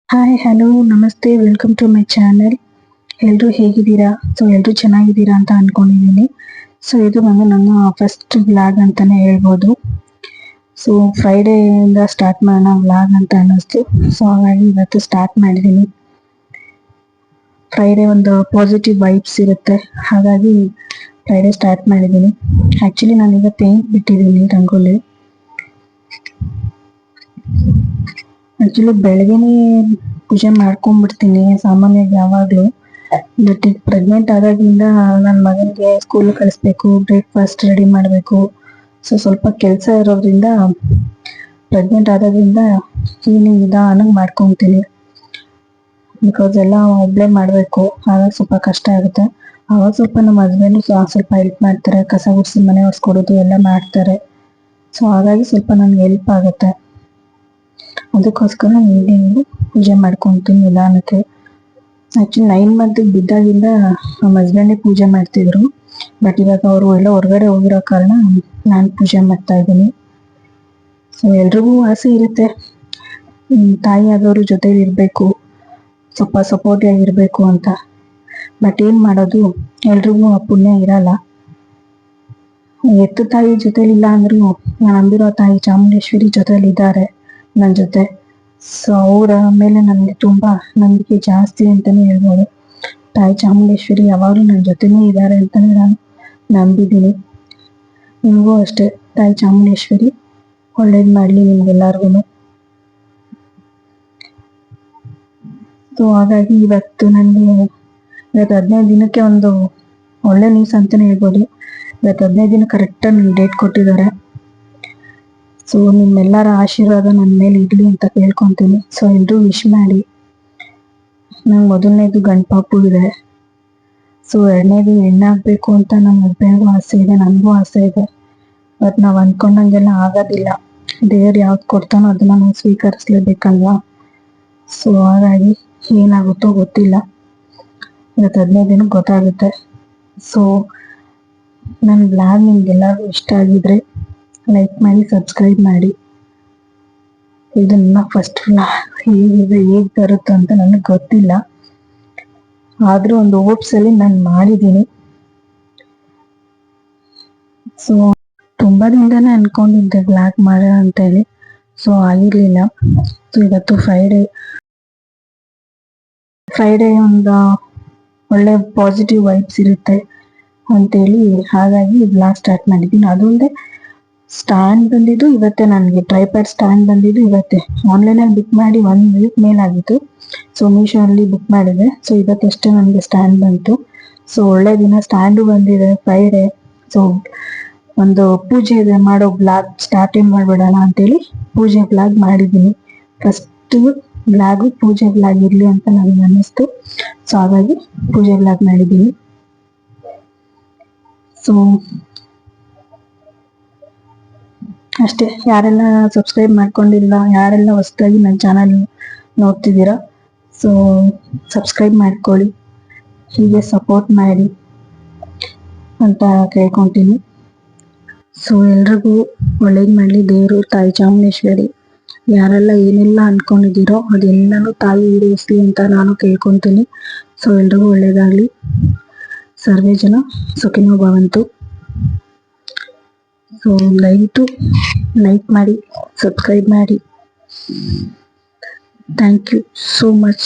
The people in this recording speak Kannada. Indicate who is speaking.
Speaker 1: ಹಾಯ್ ಹಲೋ ನಮಸ್ತೆ ವೆಲ್ಕಮ್ ಟು ಮೈ ಚಾನೆಲ್. ಎಲ್ಲರೂ ಹೇಗಿದ್ದೀರಾ? ಎಲ್ಲರೂ ಚೆನ್ನಾಗಿದ್ದೀರಾ ಅಂತ ಅನ್ಕೊಂಡಿದ್ದೀನಿ. ಇದು ನನ್ನ ಫಸ್ಟ್ ವ್ಲಾಗ್ ಅಂತಾನೆ ಹೇಳ್ಬೋದು. ಫ್ರೈಡೆಯಿಂದ ಸ್ಟಾರ್ಟ್ ಮಾಡೋಣ ವ್ಲಾಗ್ ಅಂತ ಅನ್ನಿಸ್ತು. ಹಾಗಾಗಿ ಇವತ್ತು ಸ್ಟಾರ್ಟ್ ಮಾಡಿದ್ದೀನಿ. ಫ್ರೈಡೆ ಒಂದು ಪಾಸಿಟಿವ್ ವೈಬ್ಸ್ ಇರುತ್ತೆ, ಹಾಗಾಗಿ ಫ್ರೈಡೆ ಸ್ಟಾರ್ಟ್ ಮಾಡಿದ್ದೀನಿ. ಆ್ಯಕ್ಚುಲಿ ನಾನೀಗ ಪೇಂಟ್ ಬಿಟ್ಟಿದ್ದೀನಿ ರಂಗೋಲಿ. ಆ್ಯಕ್ಚುಲಿ ಬೆಳಗ್ಗೆನೇ ಪೂಜೆ ಮಾಡ್ಕೊಂಡ್ಬಿಡ್ತೀನಿ ಸಾಮಾನ್ಯವಾಗಿ ಯಾವಾಗಲೂ. ಬಟ್ ಈಗ ಪ್ರೆಗ್ನೆಂಟ್ ಆದಾಗಿಂದ ನನ್ನ ಮಗನಿಗೆ ಸ್ಕೂಲ್ ಕಳಿಸ್ಬೇಕು, ಬ್ರೇಕ್ಫಾಸ್ಟ್ ರೆಡಿ ಮಾಡಬೇಕು. ಸ್ವಲ್ಪ ಕೆಲಸ ಇರೋದ್ರಿಂದ ಪ್ರೆಗ್ನೆಂಟ್ ಆದಾಗಿಂದ ಈವ್ನಿಂಗ್ ನಿಧಾನಕ್ಕೆ ಮಾಡ್ಕೊತೀನಿ. ಬಿಕಾಸ್ ಎಲ್ಲ ಒಬ್ಬಳೇ ಮಾಡಬೇಕು, ಹಾಗಾಗಿ ಸ್ವಲ್ಪ ಕಷ್ಟ ಆಗುತ್ತೆ. ಆವಾಗ ಸ್ವಲ್ಪ ನಮ್ಮ ಹಸ್ಬೆಂಡು ಸ್ವಲ್ಪ ಹೆಲ್ಪ್ ಮಾಡ್ತಾರೆ, ಕಸ ಗುಡಿಸಿ ಮನೆ ಒರೆಸ್ಕೊಡೋದು ಎಲ್ಲ ಮಾಡ್ತಾರೆ. ಹಾಗಾಗಿ ಸ್ವಲ್ಪ ನನಗೆ ಹೆಲ್ಪ್ ಆಗುತ್ತೆ. ಅದಕ್ಕೋಸ್ಕರ ಈವ್ನಿಂಗು ಪೂಜೆ ಮಾಡ್ಕೊತೀನಿ ನಿಧಾನಕ್ಕೆ. ಆ್ಯಕ್ಚುಲಿ 9 ಮಂತ್ ಬಿದ್ದಾಗಿಂದ ನಮ್ಮ ಹಸ್ಬೆಂಡೇ ಪೂಜೆ ಮಾಡ್ತಿದ್ರು. ಬಟ್ ಇವಾಗ ಅವರು ಎಲ್ಲ ಹೊರಗಡೆ ಹೋಗಿರೋ ಕಾರಣ ನಾನು ಪೂಜೆ ಮಾಡ್ತಾ ಇದ್ದೀನಿ. ಎಲ್ರಿಗೂ ಆಸೆ ಇರುತ್ತೆ ತಾಯಿ ಆದವರು ಜೊತೆಲಿ ಇರಬೇಕು, ಸ್ವಲ್ಪ ಸಪೋರ್ಟಿವ್ ಆಗಿರಬೇಕು ಅಂತ. ಬಟ್ ಏನು ಮಾಡೋದು, ಎಲ್ರಿಗೂ ಆ ಪುಣ್ಯ ಇರಲ್ಲ. ಎತ್ತು ತಾಯಿ ಜೊತೆಲಿಲ್ಲ ಅಂದ್ರೂ ನಾನು ನಂಬಿರೋ ತಾಯಿ ಚಾಮುಂಡೇಶ್ವರಿ ಜೊತೆಲಿದ್ದಾರೆ ನನ್ನ ಜೊತೆ. ಅವರ ಮೇಲೆ ನನಗೆ ತುಂಬಾ ನಂಬಿಕೆ ಜಾಸ್ತಿ ಅಂತಾನೆ ಹೇಳ್ಬೋದು. ತಾಯಿ ಚಾಮುಂಡೇಶ್ವರಿ ಯಾವಾಗಲೂ ನನ್ನ ಜೊತೆನೇ ಇದ್ದಾರೆ ಅಂತಾನೆ ನಾನು ನಂಬಿದ್ದೀನಿ. ನಿಮಗೂ ಅಷ್ಟೇ, ತಾಯಿ ಚಾಮುಂಡೇಶ್ವರಿ ಒಳ್ಳೇದು ಮಾಡಲಿ ನಿಮ್ಗೆಲ್ಲರಿಗೂ. ಹಾಗಾಗಿ ಇವತ್ತು 15 ದಿನಕ್ಕೆ ಒಂದು ಒಳ್ಳೆ ನ್ಯೂಸ್ ಅಂತಾನೆ ಹೇಳ್ಬೋದು. ಇವತ್ತು 15 ದಿನ ಕರೆಕ್ಟಾಗಿ ನನಗೆ ಡೇಟ್ ಕೊಟ್ಟಿದ್ದಾರೆ. ನಿಮ್ಮೆಲ್ಲರ ಆಶೀರ್ವಾದ ನನ್ನ ಮೇಲೆ ಇರಲಿ ಅಂತ ಕೇಳ್ಕೊತೀನಿ. ಎಲ್ಲರೂ ವಿಶ್ ಮಾಡಿ. ನಂಗೆ ಮೊದಲನೇದು ಗಂಡು ಪಾಪು ಇದೆ. ಎರಡನೇದು ಹೆಣ್ಣಾಗಬೇಕು ಅಂತ ನಮ್ಮ ಹಸ್ಬೆಂಡ್ಗೂ ಆಸೆ ಇದೆ, ನನಗೂ ಆಸೆ ಇದೆ. ಬಟ್ ನಾವು ಅಂದ್ಕೊಂಡಂಗೆಲ್ಲ ಆಗೋದಿಲ್ಲ. ದೇವ್ರು ಯಾವ್ದು ಕೊಡ್ತಾನೋ ಅದನ್ನ ನಾವು ಸ್ವೀಕರಿಸ್ಲೇಬೇಕಲ್ವಾ. ಹಾಗಾಗಿ ಏನಾಗುತ್ತೋ ಗೊತ್ತಿಲ್ಲ. ಇವತ್ತು 15 ದಿನಕ್ಕೆ ಗೊತ್ತಾಗುತ್ತೆ. ನನ್ನ ಬ್ಲಾಗ್ ನಿಮ್ಗೆಲ್ಲರಿಗೂ ಇಷ್ಟ ಆಗಿದ್ರೆ ಲೈಕ್ ಮಾಡಿ, ಸಬ್ಸ್ಕ್ರೈಬ್ ಮಾಡಿ. ಇದು ನನ್ನ ಫಸ್ಟ್ ವ್ಲಾಗ್. ಹೇಗೆ ಬರುತ್ತೋ ಅಂತ ನನಗೆ ಗೊತ್ತಿಲ್ಲ, ಆದರೂ ಒಂದು ಹೋಪ್ಸಲ್ಲಿ ನಾನು ಮಾಡಿದ್ದೀನಿ. ತುಂಬಾ ದಿನನೇ ಅನ್ಕೊಂಡಿದ್ದೆ ವ್ಲಾಗ್ ಮಾಡೋಣ ಅಂತೇಳಿ. ಆಗಿರ್ಲಿಲ್ಲ. ಇವತ್ತು ಫ್ರೈಡೆ ಒಂದು ಒಳ್ಳೆ ಪಾಸಿಟಿವ್ ವೈಬ್ಸ್ ಇರುತ್ತೆ ಅಂತೇಳಿ ಹಾಗಾಗಿ ವ್ಲಾಗ್ ಸ್ಟಾರ್ಟ್ ಮಾಡಿದ್ದೀನಿ. ಅದೊಂದೇ ಸ್ಟ್ಯಾಂಡ್ ಬಂದಿದ್ದು ಇವತ್ತೇ, ನನಗೆ ಟ್ರೈಪ್ಯಾಡ್ ಸ್ಟ್ಯಾಂಡ್ ಬಂದಿದ್ದು ಇವತ್ತೇ. ಆನ್ಲೈನಲ್ಲಿ ಬುಕ್ ಮಾಡಿ 1 ವೀಕ್ ಮೇಲಾಗಿತ್ತು. ಮೀಶೋ ಅಲ್ಲಿ ಬುಕ್ ಮಾಡಿದೆ. ಇವತ್ತಷ್ಟೇ ನನಗೆ ಸ್ಟ್ಯಾಂಡ್ ಬಂತು. ಒಳ್ಳೆ ದಿನ, ಸ್ಟ್ಯಾಂಡು ಬಂದಿದೆ ಫ್ರೈಡೆ. ಒಂದು ಪೂಜೆ ಇದೆ, ಮಾಡೋ ಬ್ಲಾಗ್ ಸ್ಟಾರ್ಟೇ ಮಾಡಿಬಿಡೋಣ ಅಂತೇಳಿ ಪೂಜೆ ಬ್ಲಾಗ್ ಮಾಡಿದ್ದೀನಿ. ಫಸ್ಟ್ ಬ್ಲಾಗು ಪೂಜೆ ಬ್ಲಾಗ್ ಇರಲಿ ಅಂತ ನನಗೆ ಅನ್ನಿಸ್ತು. ಹಾಗಾಗಿ ಪೂಜೆ ಬ್ಲಾಗ್ ಮಾಡಿದ್ದೀನಿ. ಅಷ್ಟೇ. ಯಾರೆಲ್ಲ ಸಬ್ಸ್ಕ್ರೈಬ್ ಮಾಡ್ಕೊಂಡಿಲ್ಲ, ಯಾರೆಲ್ಲ ಹೊಸದಾಗಿ ನನ್ನ ಚಾನಲ್ ನೋಡ್ತಿದ್ದೀರಾ, ಸಬ್ಸ್ಕ್ರೈಬ್ ಮಾಡ್ಕೊಳ್ಳಿ, ಹೀಗೆ ಸಪೋರ್ಟ್ ಮಾಡಿ ಅಂತ ಕೇಳ್ಕೊತೀನಿ. ಎಲ್ರಿಗೂ ಒಳ್ಳೇದು ಮಾಡಲಿ ದೇವರು, ತಾಯಿ ಚಾಮುಂಡೇಶ್ವರಿ. ಯಾರೆಲ್ಲ ಏನೆಲ್ಲ ಅನ್ಕೊಂಡಿದ್ದೀರೋ ಅದೆಲ್ಲನೂ ತಾಯಿ ಈಡೇರಿಸಲಿ ಅಂತ ನಾನು ಕೇಳ್ಕೊತೀನಿ. ಎಲ್ರಿಗೂ ಒಳ್ಳೇದಾಗಲಿ. ಸರ್ವೇ ಜನ ಸುಖಿನೋ ಭವಂತು. ದಯವಿಟ್ಟು ಲೈಕ್ ಮಾಡಿ, ಸಬ್ಸ್ಕ್ರೈಬ್ ಮಾಡಿ. Thank you so much.